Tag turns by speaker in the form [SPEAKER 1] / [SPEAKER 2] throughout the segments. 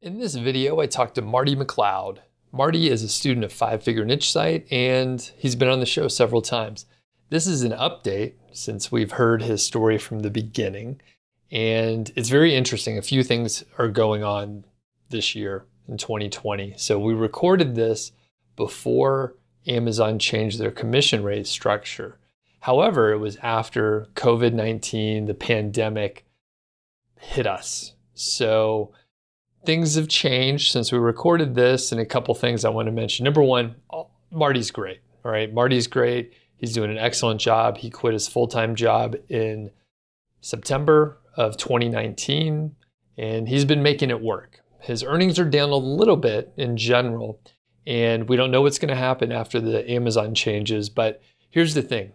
[SPEAKER 1] In this video, I talked to Marty McLeod. Marty is a student of Five Figure Niche Site, and he's been on the show several times. This is an update since we've heard his story from the beginning, and it's very interesting. A few things are going on this year in 2020. So we recorded this before Amazon changed their commission rate structure. However, it was after COVID-19, the pandemic hit us. So things have changed since we recorded this, and a couple things I want to mention. Number one, Marty's great. All right, Marty's great. He's doing an excellent job. He quit his full-time job in September of 2019, and he's been making it work. His earnings are down a little bit in general, and we don't know what's going to happen after the Amazon changes, but here's the thing.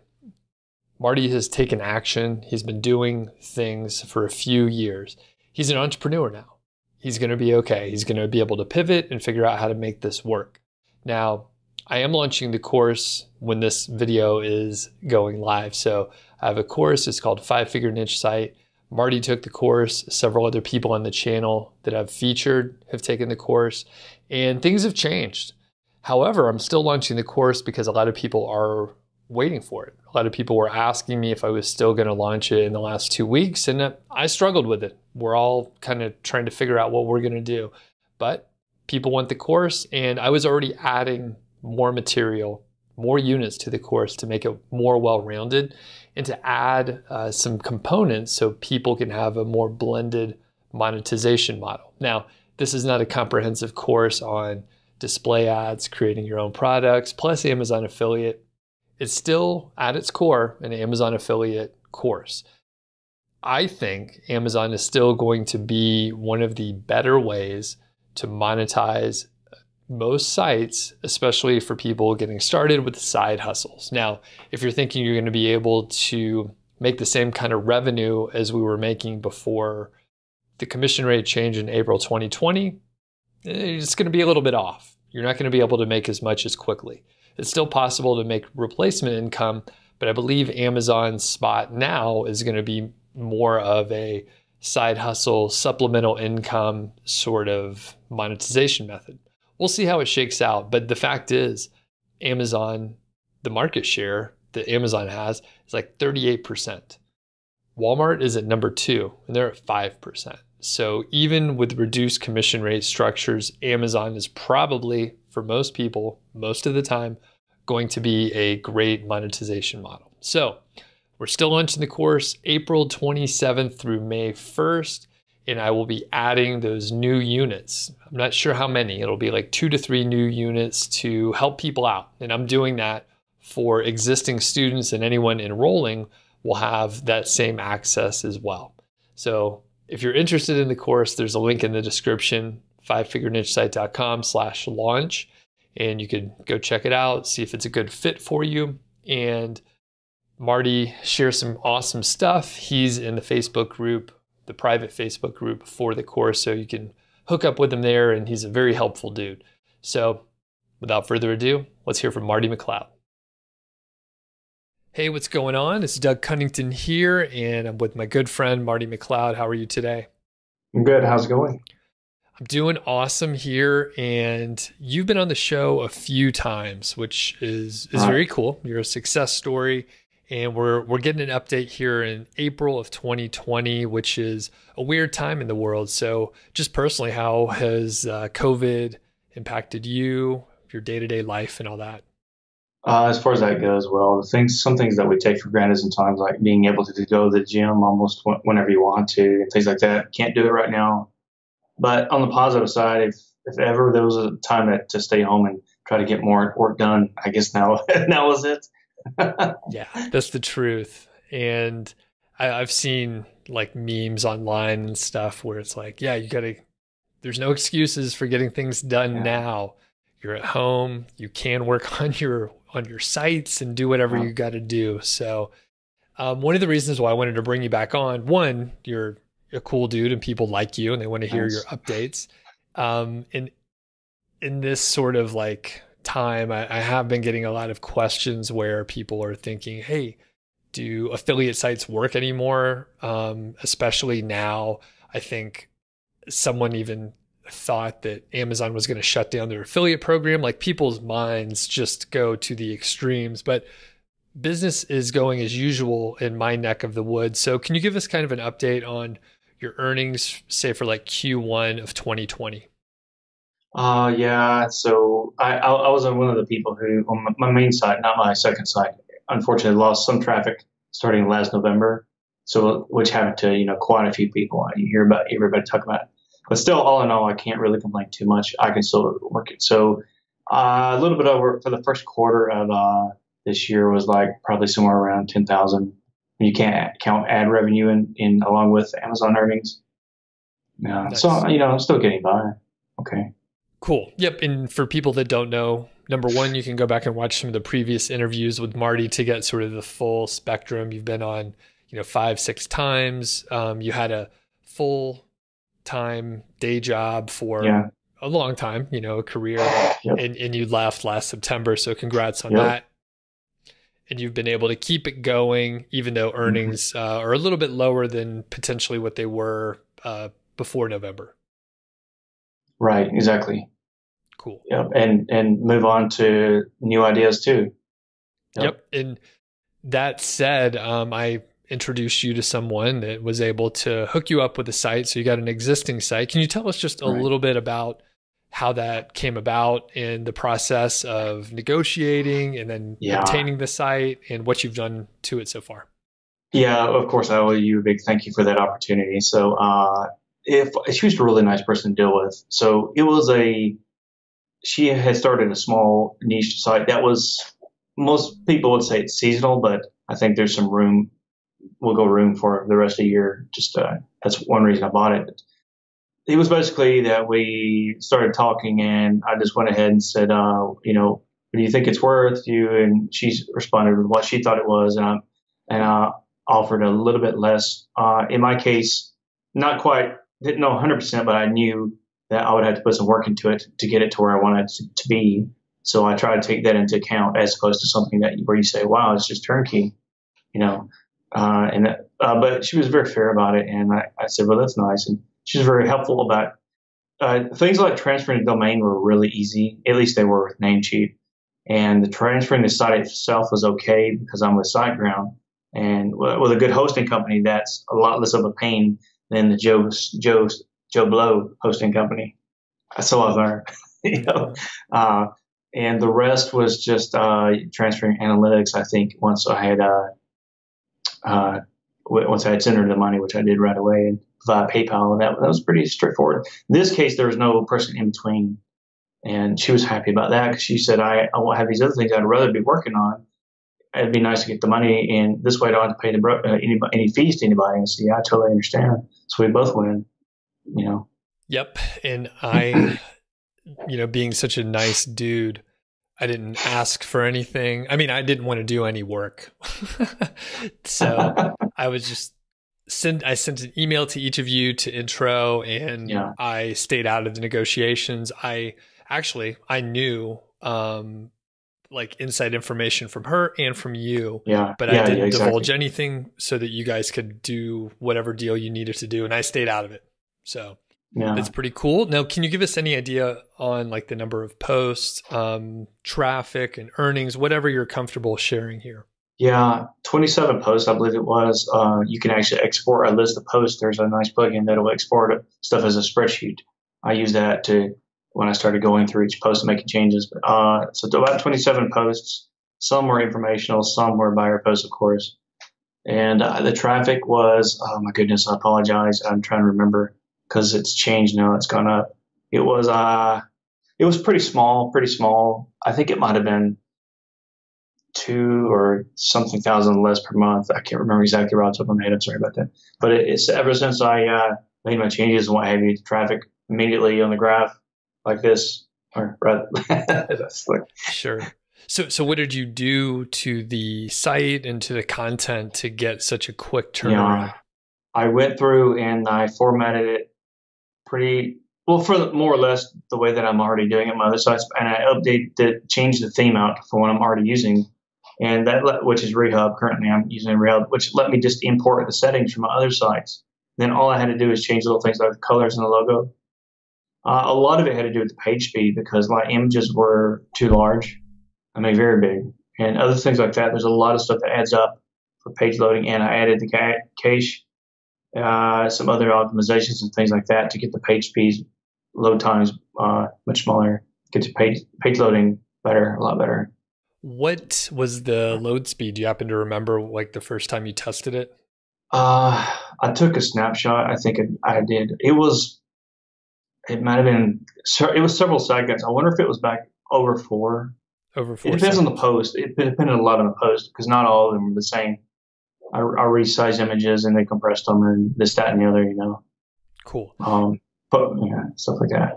[SPEAKER 1] Marty has taken action. He's been doing things for a few years. He's an entrepreneur now. He's going to be okay. He's going to be able to pivot and figure out how to make this work. Now, I am launching the course when this video is going live. So I have a course. It's called Five Figure Niche Site. Marty took the course. Several other people on the channel that I've featured have taken the course, and things have changed. However, I'm still launching the course because a lot of people are waiting for it. A lot of people were asking me if I was still going to launch it in the last 2 weeks, and I struggled with it. We're all kind of trying to figure out what we're going to do, but people want the course, and I was already adding more material, more units to the course to make it more well-rounded and to add some components so people can have a more blended monetization model. Now, this is not a comprehensive course on display ads, creating your own products, plus Amazon affiliate. It's still, at its core, an Amazon affiliate course. I think Amazon is still going to be one of the better ways to monetize most sites, especially for people getting started with side hustles. Now, if you're thinking you're going to be able to make the same kind of revenue as we were making before the commission rate change in April 2020, it's going to be a little bit off. You're not going to be able to make as much as quickly. It's still possible to make replacement income, but I believe Amazon's spot now is going to be more of a side hustle, supplemental income sort of monetization method. We'll see how it shakes out, but the fact is, Amazon, the market share that Amazon has is like 38%. Walmart is at number 2, and they're at 5%. So even with reduced commission rate structures, Amazon is probably, for most people, most of the time, going to be a great monetization model. So we're still launching the course April 27th through May 1st, and I will be adding those new units. I'm not sure how many. It'll be like 2 to 3 new units to help people out. And I'm doing that for existing students, and anyone enrolling will have that same access as well. So if you're interested in the course, there's a link in the description, fivefigurenichesite.com/launch, and you can go check it out, see if it's a good fit for you. And Marty shares some awesome stuff. He's in the Facebook group, the private Facebook group for the course, so you can hook up with him there, and he's a very helpful dude. So without further ado, let's hear from Marty McLeod. Hey, what's going on? It's Doug Cunnington here, and I'm with my good friend, Marty McLeod. How are you today?
[SPEAKER 2] I'm good. How's it going?
[SPEAKER 1] I'm doing awesome here, and you've been on the show a few times, which is very cool. You're a success story, and we're getting an update here in April of 2020, which is a weird time in the world. So just personally, how has COVID impacted you, your day-to-day life, and all that?
[SPEAKER 2] As far as that goes, well, some things that we take for granted sometimes, like being able to go to the gym almost whenever you want to, and things like that. Can't do it right now. But on the positive side, if ever there was a time to stay home and try to get more work done, I guess now is it.
[SPEAKER 1] Yeah, that's the truth. And I've seen like memes online and stuff where it's like, yeah, there's no excuses for getting things done now. You're at home, you can work on your sites and do whatever you got to do. So one of the reasons why I wanted to bring you back on, one, you're a cool dude and people like you and they want to hear your updates. In this sort of like time, I have been getting a lot of questions where people are thinking, hey, do affiliate sites work anymore? Especially now, I think someone even thought that Amazon was going to shut down their affiliate program. Like people's minds just go to the extremes, but business is going as usual in my neck of the woods. So can you give us kind of an update on your earnings, say for like Q1 of 2020?
[SPEAKER 2] Yeah. So I was on one of the people who, on my main site, not my second site, unfortunately lost some traffic starting last November. So, which happened to, quite a few people. You hear about everybody talk about it. But still, all in all, I can't really complain too much. I can still work it. So, a little bit over for the first quarter of this year was like probably somewhere around 10,000. You can't count ad revenue in along with Amazon earnings.
[SPEAKER 1] Nice.
[SPEAKER 2] So, I'm still getting by. Okay.
[SPEAKER 1] Cool. Yep. And for people that don't know, number one, you can go back and watch some of the previous interviews with Marty to get sort of the full spectrum. You've been on, 5-6 times. You had a full-time day job for a long time, a career, and you left last September. So congrats on that. And you've been able to keep it going, even though earnings are a little bit lower than potentially what they were before November.
[SPEAKER 2] Right, exactly.
[SPEAKER 1] Cool.
[SPEAKER 2] Yep, and move on to new ideas too.
[SPEAKER 1] Yep. And that said, I introduced you to someone that was able to hook you up with a site. So you got an existing site. Can you tell us just a little bit about how that came about and the process of negotiating and then obtaining the site and what you've done to it so far?
[SPEAKER 2] Yeah, of course, I owe you a big thank you for that opportunity. So she was a really nice person to deal with. So she had started a small niche site that was, most people would say it's seasonal, but I think there's some room for the rest of the year. Just that's one reason I bought it. It was basically that we started talking, and I just went ahead and said, what do you think it's worth? And she responded with what she thought it was, and I offered a little bit less. In my case, not quite, didn't know 100%, but I knew that I would have to put some work into it to get it to where I wanted it to be. So I tried to take that into account as opposed to something where you say, wow, it's just turnkey, but she was very fair about it. And I said, well, that's nice. And she was very helpful about things like transferring a domain were really easy. At least they were with Namecheap. And the transferring the site itself was okay because I'm with SiteGround. And with a good hosting company, that's a lot less of a pain than the Joe Blow hosting company. So I've learned, and the rest was just transferring analytics. I think once I had entered the money, which I did right away, and via PayPal, and that was pretty straightforward. In this case, there was no person in between, and she was happy about that because she said, I won't have these other things I'd rather be working on. It'd be nice to get the money, and this way I don't have to pay any fees to anybody. And so, I totally understand. So we both win,
[SPEAKER 1] Yep. And I, being such a nice dude, I didn't ask for anything. I mean, I didn't want to do any work. So I was just I sent an email to each of you to intro, and I stayed out of the negotiations. I knew, like inside information from her and from you, but I didn't divulge anything so that you guys could do whatever deal you needed to do. And I stayed out of it. So that's pretty cool. Now, can you give us any idea on like the number of posts, traffic and earnings, whatever you're comfortable sharing here?
[SPEAKER 2] Yeah, 27 posts, I believe it was. You can actually export a list of posts. There's a nice plugin that'll export stuff as a spreadsheet. I use that when I started going through each post and making changes. So about 27 posts. Some were informational, some were buyer posts, of course. And the traffic was, oh my goodness, I apologize. I'm trying to remember because it's changed now. It's gone up. It was pretty small. I think it might have been 2 or something thousand less per month. I can't remember exactly right off the top of my head. I'm sorry about that. But it's ever since I made my changes and what have you, the traffic immediately on the graph like this, or rather,
[SPEAKER 1] Sure. So what did you do to the site and to the content to get such a quick turnaround?
[SPEAKER 2] I went through and I formatted it pretty well for more or less the way that I'm already doing it on my other sites, and I changed the theme out for what I'm already using, and which is Rehub. Currently, I'm using Rehub, which let me just import the settings from my other sites. Then all I had to do is change little things like the colors and the logo. A lot of it had to do with the page speed because my images were too large. I mean, very big. And other things like that. There's a lot of stuff that adds up for page loading. And I added the cache, some other optimizations and things like that to get the page speeds, load times much smaller, get the page loading better, a lot better.
[SPEAKER 1] What was the load speed? Do you happen to remember like the first time you tested it?
[SPEAKER 2] I took a snapshot. I think I did. It might have been, it was several seconds. I wonder if it was back over 4.
[SPEAKER 1] Over 4
[SPEAKER 2] It depends on the
[SPEAKER 1] seconds.
[SPEAKER 2] post. It depended a lot on the post because not all of them were the same. I resized images and they compressed them and this, that, and the other,
[SPEAKER 1] Cool.
[SPEAKER 2] But yeah, stuff like that.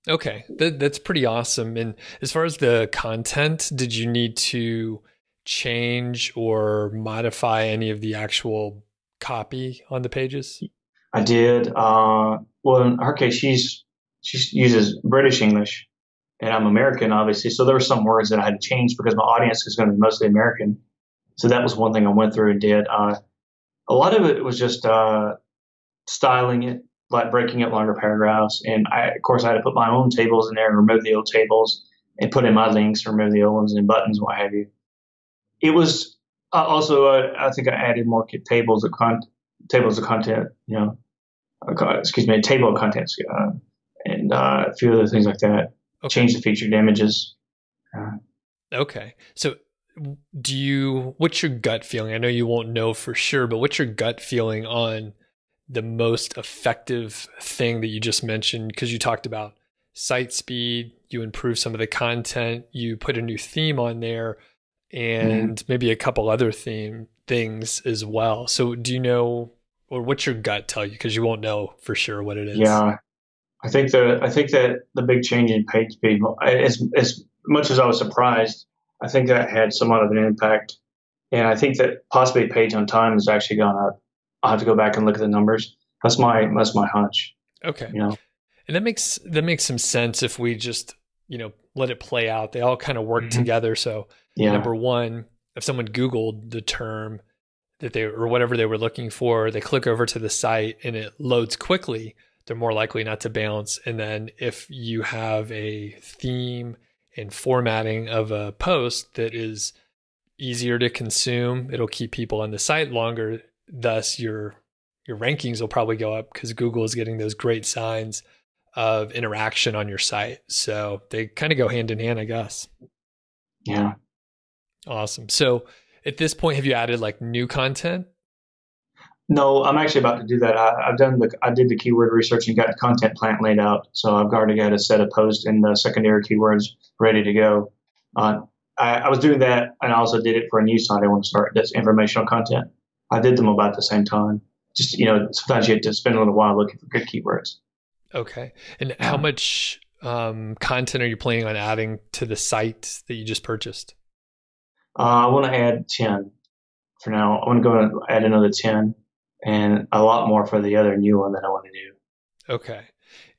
[SPEAKER 1] Okay, that's pretty awesome. And as far as the content, did you need to change or modify any of the actual copy on the pages?
[SPEAKER 2] I did. Well, in her case, she uses British English, and I'm American, obviously. So there were some words that I had to change because my audience is going to be mostly American. So that was one thing I went through and did. A lot of it was just styling it, like breaking up longer paragraphs. And of course, I had to put my own tables in there and remove the old tables and put in my links and remove the old ones and buttons and what have you. It was also, I think I added more tables of content, excuse me, a table of contents, and a few other things like that.
[SPEAKER 1] Okay.
[SPEAKER 2] Change the featured images.
[SPEAKER 1] Okay. So what's your gut feeling? I know you won't know for sure, but what's your gut feeling on the most effective thing that you just mentioned? Because you talked about site speed, you improved some of the content, you put a new theme on there, and maybe a couple other things as well. So do you know, or what's your gut tell you? Because you won't know for sure what it is.
[SPEAKER 2] Yeah, I think that the big change in page speed, as much as I was surprised, I think that had somewhat of an impact. And I think that possibly page on time has actually gone up. I'll have to go back and look at the numbers. That's my hunch.
[SPEAKER 1] Okay. And that makes some sense if we just, let it play out. They all kind of work together. So number one, if someone Googled the term or whatever they were looking for, they click over to the site and it loads quickly, they're more likely not to bounce. And then if you have a theme and formatting of a post that is easier to consume, it'll keep people on the site longer. Thus, your rankings will probably go up because Google is getting those great signs of interaction on your site. So they kind of go hand in hand, I guess.
[SPEAKER 2] Yeah.
[SPEAKER 1] Awesome. So at this point, have you added like new content?
[SPEAKER 2] No, I'm actually about to do that. I did the keyword research and got the content plan laid out. So I've already got a set of posts and the secondary keywords ready to go. I was doing that, and I also did it for a new site I want to start. That's informational content. I did them about the same time. Just, sometimes you have to spend a little while looking for good keywords.
[SPEAKER 1] Okay. And how much content are you planning on adding to the site that you just purchased?
[SPEAKER 2] I want to add 10 for now. I want to go and add another 10 and a lot more for the other new one that I want to do.
[SPEAKER 1] Okay.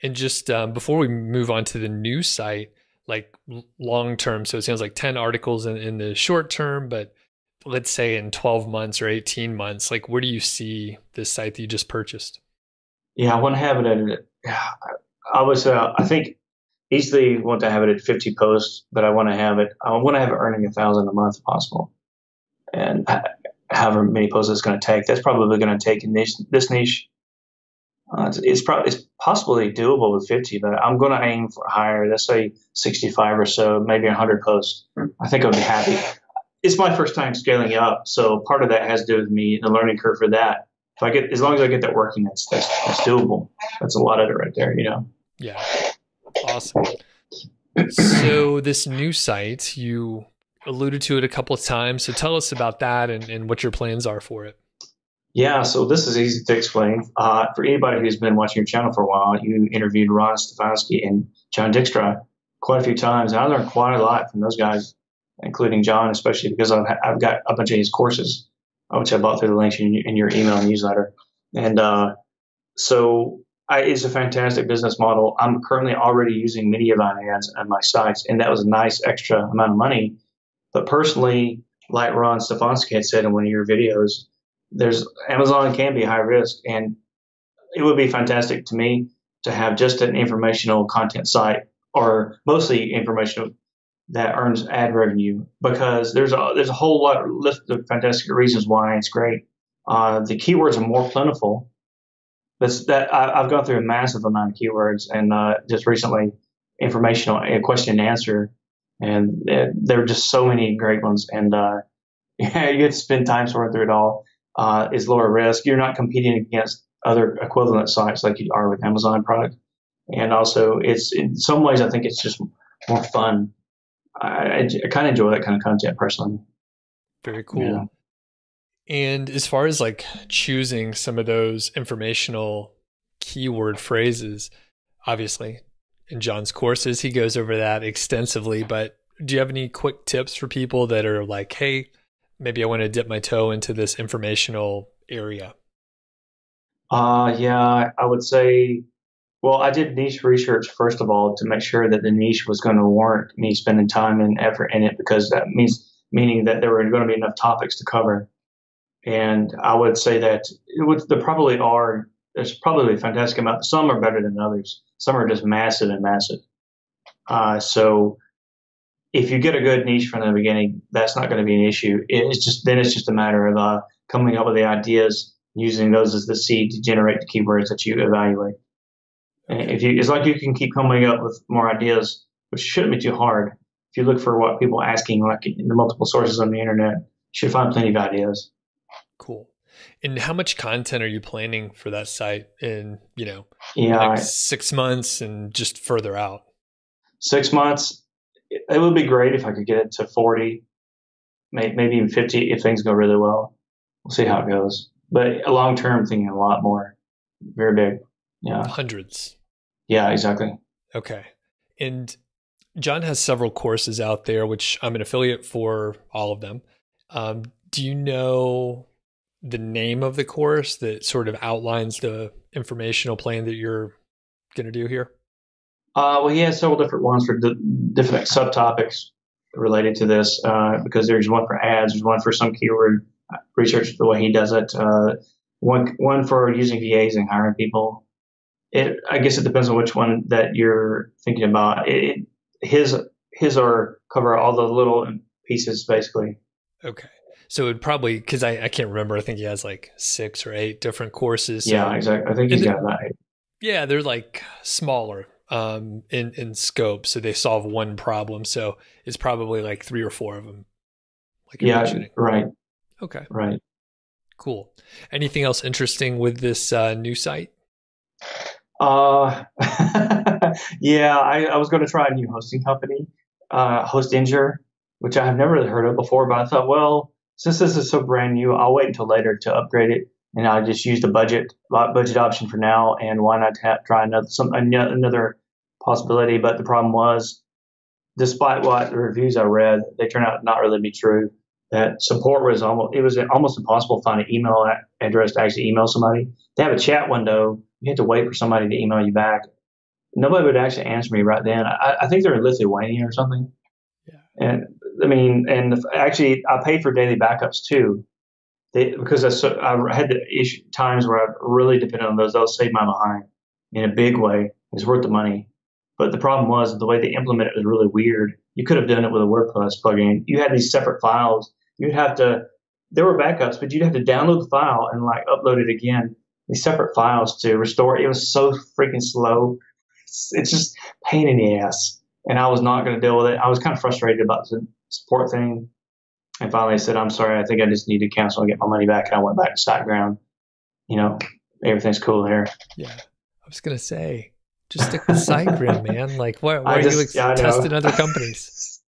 [SPEAKER 1] And just before we move on to the new site, like long term, so it sounds like 10 articles in the short term, but let's say in 12 months or 18 months, like where do you see this site that you just purchased?
[SPEAKER 2] Yeah, I want to have it at, I think easily want to have it at 50 posts, but I want to have it earning $1,000 a month if possible. And however many posts it's going to take, that's probably going to take in this niche. It's possibly doable with 50, but I'm going to aim for higher. Let's say 65 or so, maybe 100 posts. I think I'll be happy. It's my first time scaling up, so part of that has to do with me, the learning curve for that. As long as I get that working, that's doable. That's a lot of it right there,
[SPEAKER 1] Yeah, awesome. So this new site, you alluded to it a couple of times. So tell us about that and what your plans are for it.
[SPEAKER 2] Yeah, so this is easy to explain. For anybody who's been watching your channel for a while, you interviewed Ron Stefanski and John Dykstra quite a few times, and I learned quite a lot from those guys, including John, especially because I've got a bunch of his courses, which I bought through the links in your email newsletter. And so it's a fantastic business model. I'm currently already using Mediavine ads on my sites, and that was a nice extra amount of money. But personally, like Ron Stefanski had said in one of your videos, Amazon can be high risk, and it would be fantastic to me to have just an informational content site, or mostly informational, that earns ad revenue, because there's a whole list of fantastic reasons why it's great. The keywords are more plentiful. I've gone through a massive amount of keywords, and just recently, informational, a question and answer, and there are just so many great ones. And yeah, you get to spend time sorting through it all. It's lower risk. You're not competing against other equivalent sites like you are with Amazon product. And also, it's in some ways, I think it's just more fun. I kind of enjoy that kind of content personally.
[SPEAKER 1] Very cool.
[SPEAKER 2] Yeah.
[SPEAKER 1] And as far as like choosing some of those informational keyword phrases, obviously in John's courses, he goes over that extensively, but do you have any quick tips for people that are like, hey, maybe I want to dip my toe into this informational area?
[SPEAKER 2] Yeah, I would say, well, I did niche research first of all to make sure that the niche was going to warrant me spending time and effort in it, because that meaning that there were going to be enough topics to cover. And I would say that there probably are. There's probably a fantastic amount. Some are better than others. Some are just massive and massive. So if you get a good niche from the beginning, that's not going to be an issue. It's just a matter of coming up with the ideas, using those as the seed to generate the keywords that you evaluate. And it's like you can keep coming up with more ideas, which shouldn't be too hard. If you look for what people are asking, like in the multiple sources on the internet, you should find plenty of ideas.
[SPEAKER 1] Cool. And how much content are you planning for that site in,
[SPEAKER 2] Yeah,
[SPEAKER 1] 6 months and just further out?
[SPEAKER 2] 6 months. It would be great if I could get it to 40, maybe even 50 if things go really well. We'll see how it goes. But long term, thinking a lot more, very big. Yeah.
[SPEAKER 1] Hundreds.
[SPEAKER 2] Yeah, exactly.
[SPEAKER 1] Okay. And John has several courses out there, which I'm an affiliate for all of them. Do you know the name of the course that sort of outlines the informational plan that you're going to do here?
[SPEAKER 2] Well, he has several different ones for different subtopics related to this, because there's one for ads, there's one for some keyword research, the way he does it, one for using VAs and hiring people. I guess it depends on which one that you're thinking about. His are cover all the little pieces, basically.
[SPEAKER 1] Okay. So it would probably, because I can't remember, I think he has like 6 or 8 different courses. So,
[SPEAKER 2] yeah, exactly. I think he's got about 8.
[SPEAKER 1] Yeah, they're like smaller in scope, so they solve one problem. So it's probably like 3 or 4 of them. Like you're mentioning.
[SPEAKER 2] Right.
[SPEAKER 1] Okay.
[SPEAKER 2] Right.
[SPEAKER 1] Cool. Anything else interesting with this new site?
[SPEAKER 2] Yeah, I was going to try a new hosting company, Hostinger, which I have never really heard of before, but I thought, well, since this is so brand new, I'll wait until later to upgrade it, and I'll just use the budget option for now. And why not try another possibility? But the problem was, despite what the reviews I read, they turned out not really to be true. That support was almost impossible to find an email address to actually email somebody. They have a chat window. You have to wait for somebody to email you back. Nobody would actually answer me right then. I think they're in Lithuania or something. Yeah. And actually, I paid for daily backups too, because I had the times where I really depended on those. They'll save my behind in a big way. It's worth the money. But the problem was the way they implemented it was really weird. You could have done it with a WordPress plugin. You had these separate files. There were backups, but you'd have to download the file and like upload it again. These separate files to restore. It was so freaking slow. It's just pain in the ass. And I was not going to deal with it. I was kind of frustrated about the support thing. And finally I said, I'm sorry, I think I just need to cancel and get my money back. And I went back to SiteGround. Everything's cool there.
[SPEAKER 1] Yeah. I was going to say, just stick with SiteGround, man. Like, why are you testing other companies?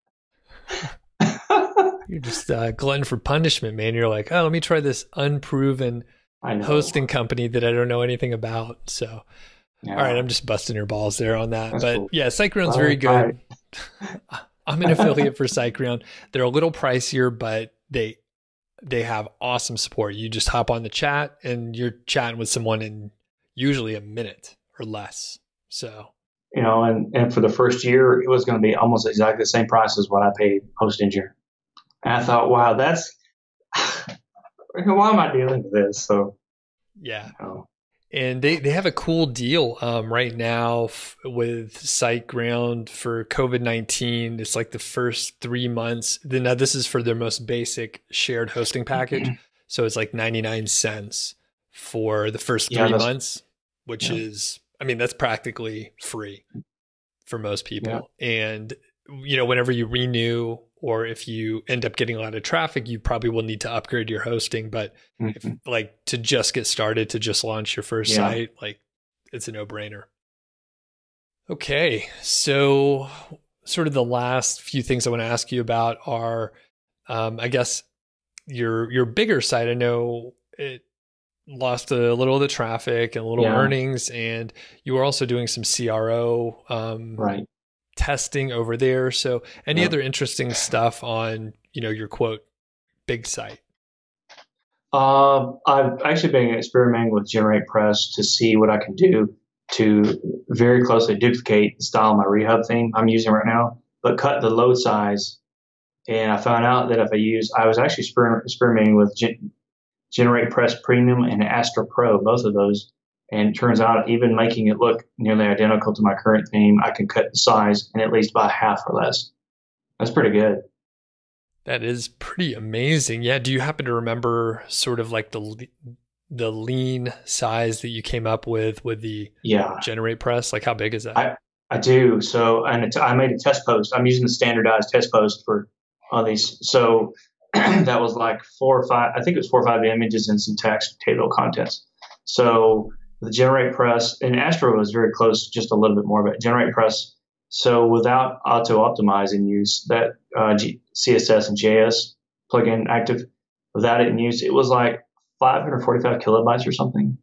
[SPEAKER 1] You're just glutton for punishment, man. You're like, oh, let me try this unproven hosting company that I don't know anything about. So, all right, I'm just busting your balls there on that. That's cool. Yeah, SiteGround's very good. I'm an affiliate for SiteGround. They're a little pricier, but they have awesome support. You just hop on the chat and you're chatting with someone in usually a minute or less. So,
[SPEAKER 2] and for the first year, it was going to be almost exactly the same price as what I paid Hostinger. And I thought, wow, why am I dealing with this? So,
[SPEAKER 1] yeah. And they have a cool deal right now with SiteGround for COVID-19. It's like the first 3 months. Now this is for their most basic shared hosting package. So it's like 99 cents for the first 3 months, which is, I mean, that's practically free for most people. And, you know, whenever you renew or if you end up getting a lot of traffic, you probably will need to upgrade your hosting. But if, like, to just get started, to just launch your first site, like, it's a no-brainer. Okay, so sort of the last few things I want to ask you about are, I guess, your bigger site. I know it lost a little of the traffic and a little earnings, and you were also doing some CRO testing over there. So any other interesting stuff on, you know, your quote big site?
[SPEAKER 2] I've actually been experimenting with GeneratePress to see what I can do to very closely duplicate the style of my rehab theme I'm using right now, but cut the load size. And I found out that if I was actually experimenting with GeneratePress Premium and Astra Pro, both of those. And it turns out even making it look nearly identical to my current theme, I can cut the size and at least by half or less. That's pretty good.
[SPEAKER 1] That is pretty amazing. Yeah. Do you happen to remember sort of like the lean size that you came up with the GeneratePress? Like how big is that?
[SPEAKER 2] I do. So, and I made a test post. I'm using the standardized test post for all these. So that was like 4 or 5, I think it was 4 or 5 images and some text, table contents. So the GeneratePress, and Astra was very close, just a little bit more, but GeneratePress, so without auto-optimize in use, that CSS and JS plugin active, without it in use, it was like 545 kilobytes or something.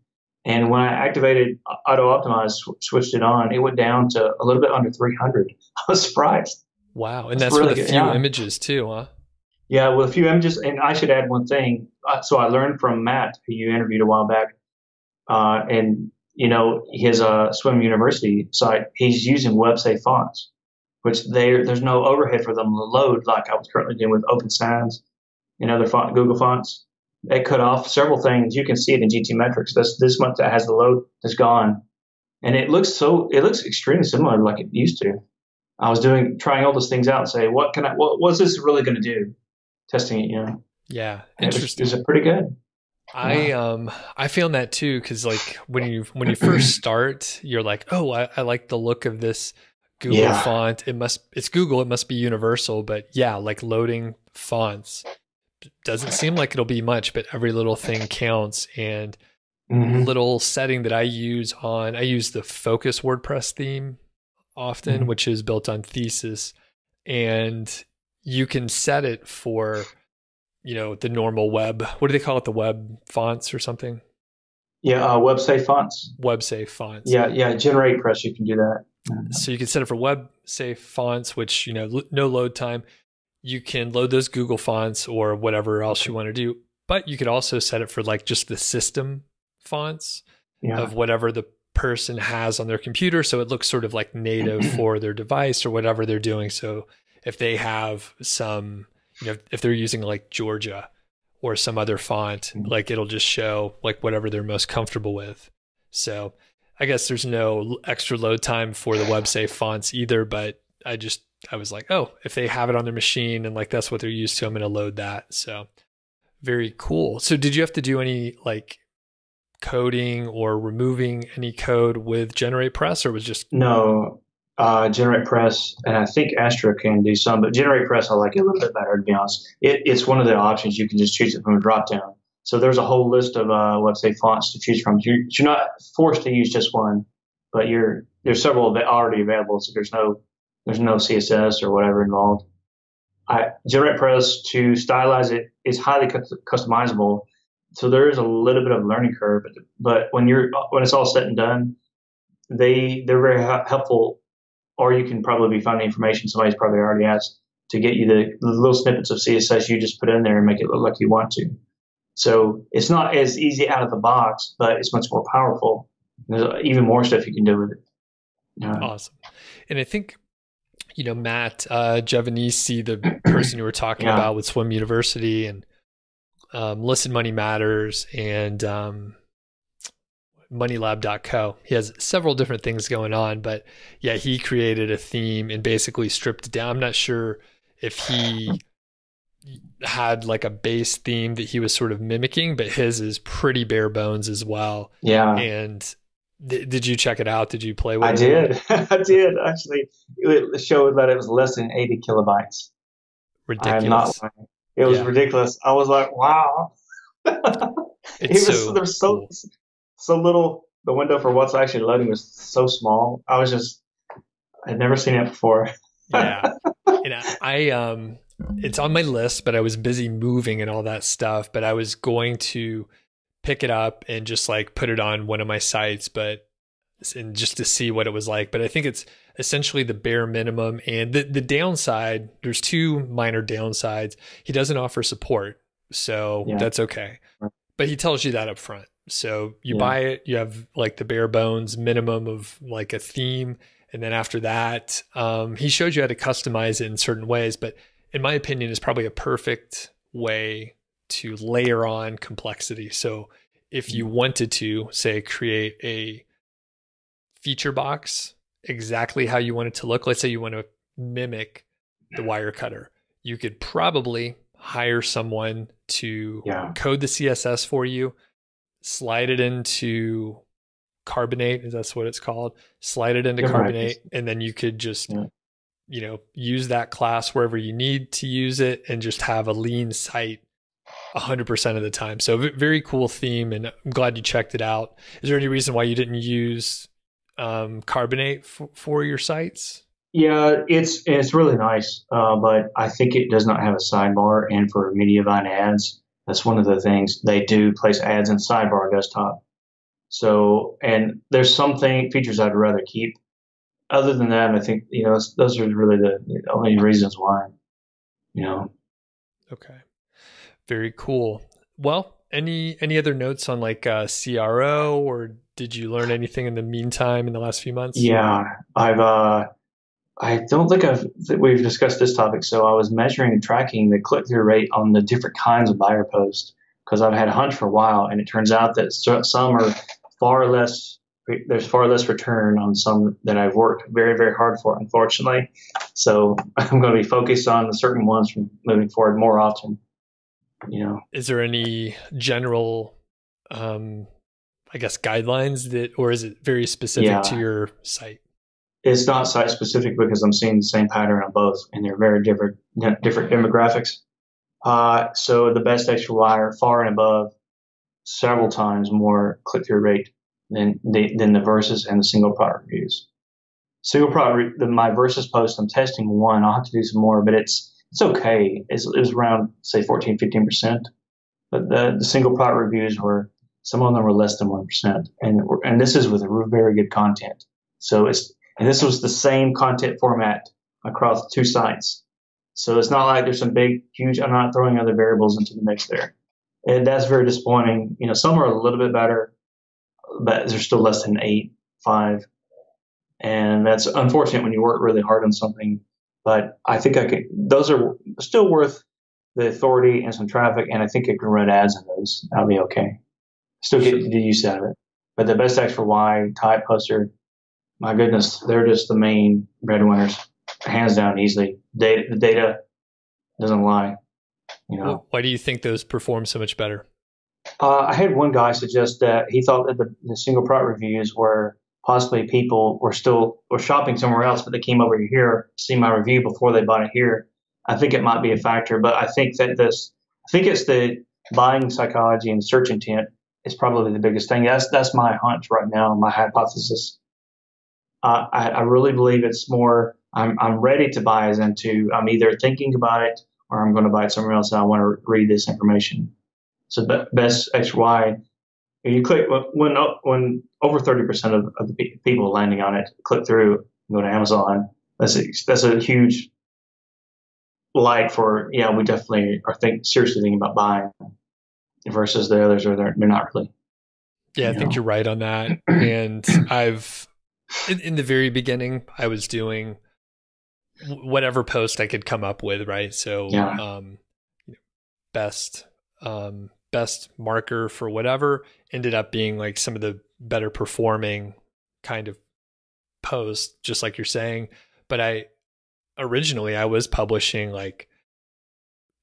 [SPEAKER 2] And when I activated auto-optimize, switched it on, it went down to a little bit under 300. I was surprised.
[SPEAKER 1] Wow. And that's really with a few images too, huh?
[SPEAKER 2] Yeah, with a few images. And I should add one thing. So I learned from Matt, who you interviewed a while back, and, you know, his Swim University site, he's using web-safe fonts, which there's no overhead for them to load like I was currently doing with Open Sans and other Google fonts. They cut off several things. You can see it in GTmetrix. This month that has the load is gone. And it looks extremely similar like it used to. I was trying all those things out and say, what's this really going to do? Testing it, you know?
[SPEAKER 1] Yeah. Interesting.
[SPEAKER 2] Is it pretty good?
[SPEAKER 1] I found that too, because like when you first start, you're like, oh, I like the look of this Google font. It's Google, it must be universal. But yeah, like loading fonts doesn't seem like it'll be much, but every little thing counts. And little setting that I use the Focus WordPress theme often, which is built on Thesis, and you can set it for, you know, the normal web. What do they call it? The web fonts or something?
[SPEAKER 2] Yeah, web-safe fonts.
[SPEAKER 1] Web-safe fonts.
[SPEAKER 2] Yeah, GeneratePress, you can do that.
[SPEAKER 1] So you can set it for web-safe fonts, which, you know, no load time. You can load those Google fonts or whatever else you want to do. But you could also set it for like just the system fonts of whatever the person has on their computer. So it looks sort of like native for their device or whatever they're doing. So if they have some, you know, if they're using like Georgia or some other font, like it'll just show like whatever they're most comfortable with. So I guess there's no extra load time for the web-safe fonts either, but I was like, oh, if they have it on their machine and like that's what they're used to, I'm going to load that. So very cool. So did you have to do any like coding or removing any code with GeneratePress, or was just
[SPEAKER 2] no? GeneratePress, and I think Astra can do some, but GeneratePress I like it a little bit better, to be honest. It's one of the options. You can just choose it from a drop-down. So there's a whole list of, let's say, fonts to choose from. You're not forced to use just one, but there's several that are already available, so there's no CSS or whatever involved. GeneratePress, to stylize it, is highly customizable, so there is a little bit of a learning curve, but when it's all said and done, they're very helpful. Or you can probably find information somebody's probably already asked to get you the little snippets of CSS you just put in there and make it look like you want to. So it's not as easy out of the box, but it's much more powerful. There's even more stuff you can do with it.
[SPEAKER 1] Awesome. And I think, you know, Matt Giovanisi, the person you were talking about with Swim University and Listen Money Matters and moneylab.co. He has several different things going on, but yeah, he created a theme and basically stripped it down. I'm not sure if he had like a base theme that he was sort of mimicking, but his is pretty bare bones as well.
[SPEAKER 2] Yeah.
[SPEAKER 1] And did you check it out? Did you play with
[SPEAKER 2] I
[SPEAKER 1] it?
[SPEAKER 2] did. I did. Actually, it showed that it was less than 80 kilobytes.
[SPEAKER 1] Ridiculous.
[SPEAKER 2] I'm not lying. It was ridiculous. I was like, wow. There's
[SPEAKER 1] cool.
[SPEAKER 2] so little. The window for what's actually loading was so small. I'd never seen it before.
[SPEAKER 1] Yeah. And it's on my list, but I was busy moving and all that stuff, but I was going to pick it up and just like put it on one of my sites, and just to see what it was like. But I think it's essentially the bare minimum. And the downside, there's two minor downsides. He doesn't offer support, so that's okay. But he tells you that up front. So you buy it, you have like the bare bones minimum of like a theme. And then after that, he shows you how to customize it in certain ways. But in my opinion, it's probably a perfect way to layer on complexity. So if you wanted to, say, create a feature box exactly how you want it to look, let's say you want to mimic the wire cutter, you could probably hire someone to code the CSS for you, slide it into Carbonate, that's what it's called, slide it into Carbonate, and then you could just use that class wherever you need to use it and just have a lean site 100% of the time. So very cool theme, and I'm glad you checked it out. Is there any reason why you didn't use Carbonate for your sites?
[SPEAKER 2] Yeah, it's really nice, but I think it does not have a sidebar. And for Mediavine ads, that's one of the things they do, place ads in sidebar desktop. So, and there's some features I'd rather keep. Other than that, I think those are really the only reasons why.
[SPEAKER 1] Okay, very cool. Well, any other notes on like CRO, or did you learn anything in the meantime in the last few months?
[SPEAKER 2] Yeah, I don't think we've discussed this topic. So I was measuring and tracking the click-through rate on the different kinds of buyer posts because I've had a hunch for a while, and it turns out that some are far less. There's far less return on some that I've worked very, very hard for, unfortunately. So I'm going to be focused on certain ones from moving forward more often.
[SPEAKER 1] Is there any general, I guess, guidelines or is it very specific to your site?
[SPEAKER 2] It's not site specific because I'm seeing the same pattern on both, and they're very different demographics. So the best extra wire far and above, several times more click-through rate than the versus and the single product reviews. Single product, my versus post, I'm testing one. I'll have to do some more, but it's okay. It was around say 14-15%, but the single product reviews some of them were less than 1%, and this is with very good content. So and this was the same content format across two sites. So it's not like there's some big, huge, I'm not throwing other variables into the mix there. And that's very disappointing. Some are a little bit better, but they're still less than 5. And that's unfortunate when you work really hard on something. But I think those are still worth the authority and some traffic. And I think I can run ads on those. That'll be okay. Still get the use out of it. But the best X for Y type poster, my goodness, they're just the main breadwinners, hands down, easily. The data doesn't lie.
[SPEAKER 1] Why do you think those perform so much better?
[SPEAKER 2] I had one guy suggest that he thought that the single product reviews were possibly people were shopping somewhere else, but they came over here to see my review before they bought it here. I think it might be a factor, but I think it's the buying psychology and search intent is probably the biggest thing. That's my hunch right now, my hypothesis. I really believe it's more I'm ready to buy as into I'm either thinking about it or I'm going to buy it somewhere else and I want to read this information. So best XY, you click when over 30% of the people landing on it click through and go to Amazon. That's a huge light for we definitely are seriously thinking about buying versus the others they're not really.
[SPEAKER 1] Yeah, I think you're right on that. And I've in the very beginning I was doing whatever post I could come up with, right? So best best marker for whatever ended up being like some of the better performing kind of posts, just like you're saying. But originally I was publishing like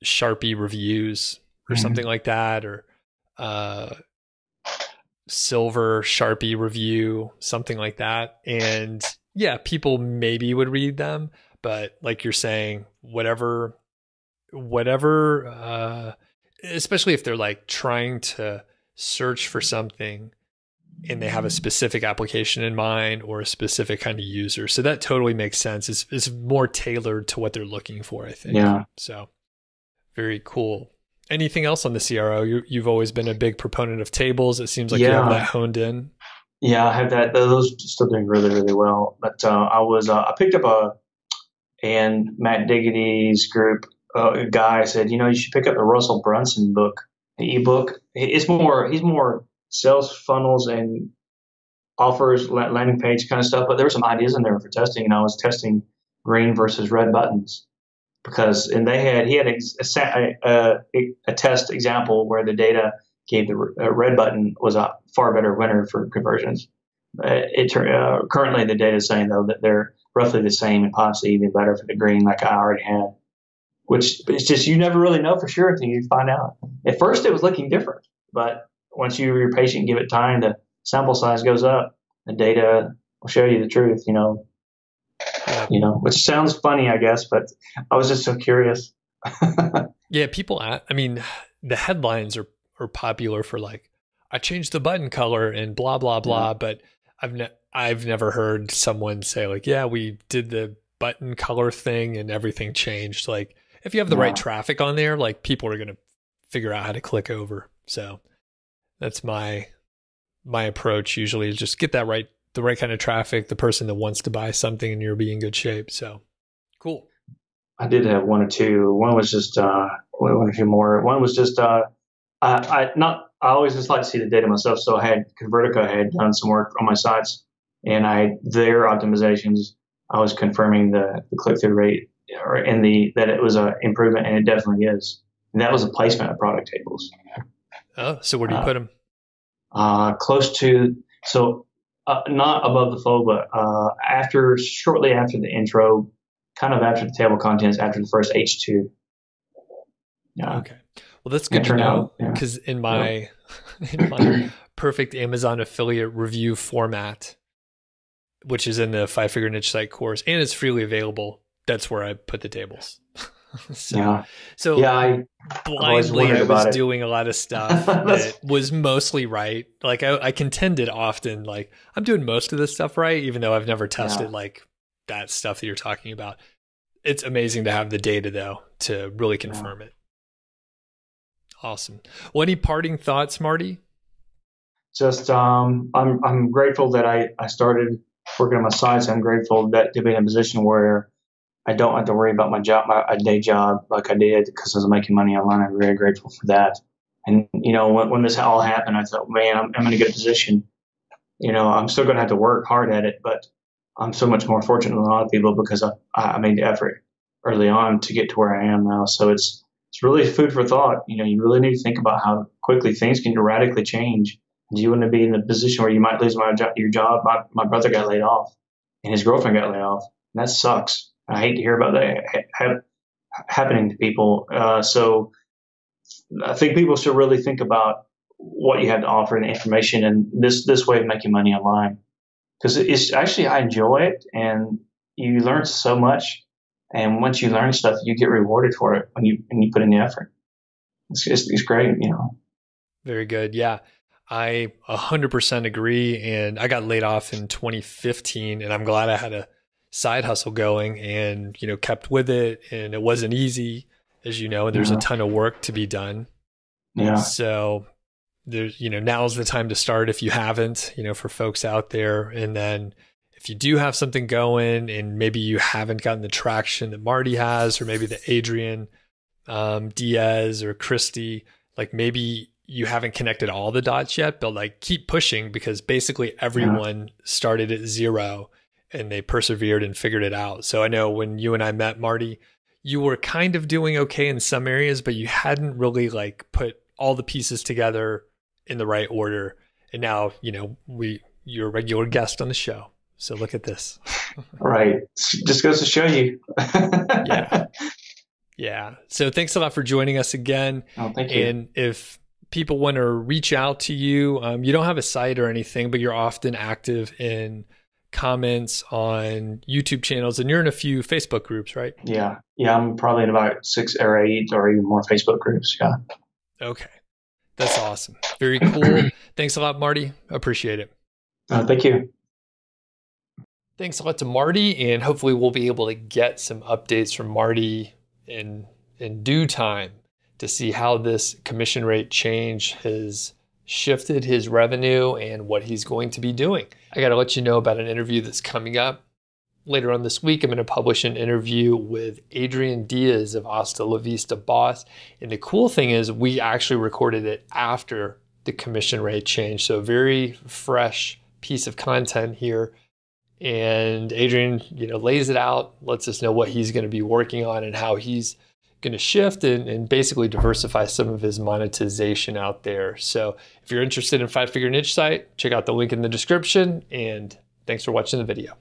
[SPEAKER 1] Sharpie reviews or something like that, or silver Sharpie review, something like that. And yeah, people maybe would read them, but like you're saying, whatever, especially if they're like trying to search for something and they have a specific application in mind or a specific kind of user. So that totally makes sense. It's more tailored to what they're looking for, I think.
[SPEAKER 2] Yeah.
[SPEAKER 1] So very cool. Anything else on the CRO? You've always been a big proponent of tables. It seems like you have that honed in.
[SPEAKER 2] Yeah, I have that. Those are still doing really, really well. But I picked up and Matt Diggity's group, a guy said, you should pick up the Russell Brunson book, the ebook. He's more sales funnels and offers, landing page kind of stuff. But there were some ideas in there for testing, and I was testing green versus red buttons he had a test example where the data gave the red button was a far better winner for conversions. Currently the data is saying though that they're roughly the same and possibly even better for the green, like I already had. Which it's just, you never really know for sure until you find out. At first it was looking different, but once you're patient, give it time, the sample size goes up, the data will show you the truth, which sounds funny, I guess, but I was just so curious.
[SPEAKER 1] Yeah, the headlines are popular for like, I changed the button color and blah, blah, blah. But I've never heard someone say like, yeah, we did the button color thing and everything changed. Like if you have the right traffic on there, like people are going to figure out how to click over. So that's my approach usually, is just get the right kind of traffic, the person that wants to buy something, and you'll be in good shape. So cool.
[SPEAKER 2] I did have one or two. One was just one or two more. One was just I always just like to see the data myself. So I had Convertica had done some work on my sites, and their optimizations, I was confirming the click-through rate that it was an improvement, and it definitely is. And that was a placement of product tables.
[SPEAKER 1] Oh, so where do you put them?
[SPEAKER 2] Close to, not above the fold, but shortly after the intro, kind of after the table contents, after the first H2. Yeah.
[SPEAKER 1] Okay. Well, that's good to know, because in my perfect Amazon affiliate review format, which is in the 5-Figure Niche Site course, and it's freely available, that's where I put the tables. I blindly I was doing a lot of stuff that was mostly right. Like I contended often, like I'm doing most of this stuff right, even though I've never tested like that stuff that you're talking about. It's amazing to have the data though to really confirm it. Awesome. Well, any parting thoughts, Marty?
[SPEAKER 2] Just I'm grateful that I started working on my sites. I'm grateful to be in a position where I don't have to worry about my day job like I did, because I was making money online. I'm very grateful for that. And, when this all happened, I thought, man, I'm in a good position. I'm still going to have to work hard at it, but I'm so much more fortunate than a lot of people because I made the effort early on to get to where I am now. So it's really food for thought. You really need to think about how quickly things can radically change. Do you want to be in the position where you might lose your job? My brother got laid off and his girlfriend got laid off. And that sucks. I hate to hear about that happening to people. So I think people should really think about what you have to offer and the information and this way of making money online. Because it's actually, I enjoy it, and you learn so much. And once you learn stuff, you get rewarded for it when you put in the effort. It's great,
[SPEAKER 1] Very good. Yeah. I 100% agree. And I got laid off in 2015, and I'm glad I had a side hustle going and, kept with it. And it wasn't easy, as you know, and there's a ton of work to be done.
[SPEAKER 2] Yeah.
[SPEAKER 1] So there's, now's the time to start if you haven't, for folks out there. And then if you do have something going and maybe you haven't gotten the traction that Marty has, or maybe the Adrian Diaz or Christy, like maybe you haven't connected all the dots yet, but like keep pushing, because basically everyone started at zero and they persevered and figured it out. So I know when you and I met, Marty, you were kind of doing okay in some areas, but you hadn't really like put all the pieces together in the right order. And now, you're a regular guest on the show. So look at this.
[SPEAKER 2] Right. Just goes to show you.
[SPEAKER 1] Yeah. Yeah. So thanks a lot for joining us again.
[SPEAKER 2] Oh, thank you.
[SPEAKER 1] And if people want to reach out to you, you don't have a site or anything, but you're often active in comments on YouTube channels, and you're in a few Facebook groups, right?
[SPEAKER 2] Yeah. I'm probably in about 6 or 8 or even more Facebook groups. Yeah.
[SPEAKER 1] Okay. That's awesome. Very cool. Thanks a lot, Marty. Appreciate it.
[SPEAKER 2] Thank you.
[SPEAKER 1] Thanks a lot to Marty, and hopefully we'll be able to get some updates from Marty in due time to see how this commission rate change has shifted his revenue and what he's going to be doing. I got to let you know about an interview that's coming up. Later on this week, I'm going to publish an interview with Adrian Diaz of Hasta La Vista Boss. And the cool thing is we actually recorded it after the commission rate change. So a very fresh piece of content here. And Adrian, lays it out, lets us know what he's going to be working on and how he's going to shift and basically diversify some of his monetization out there. So if you're interested in 5-Figure Niche Site, check out the link in the description, and thanks for watching the video.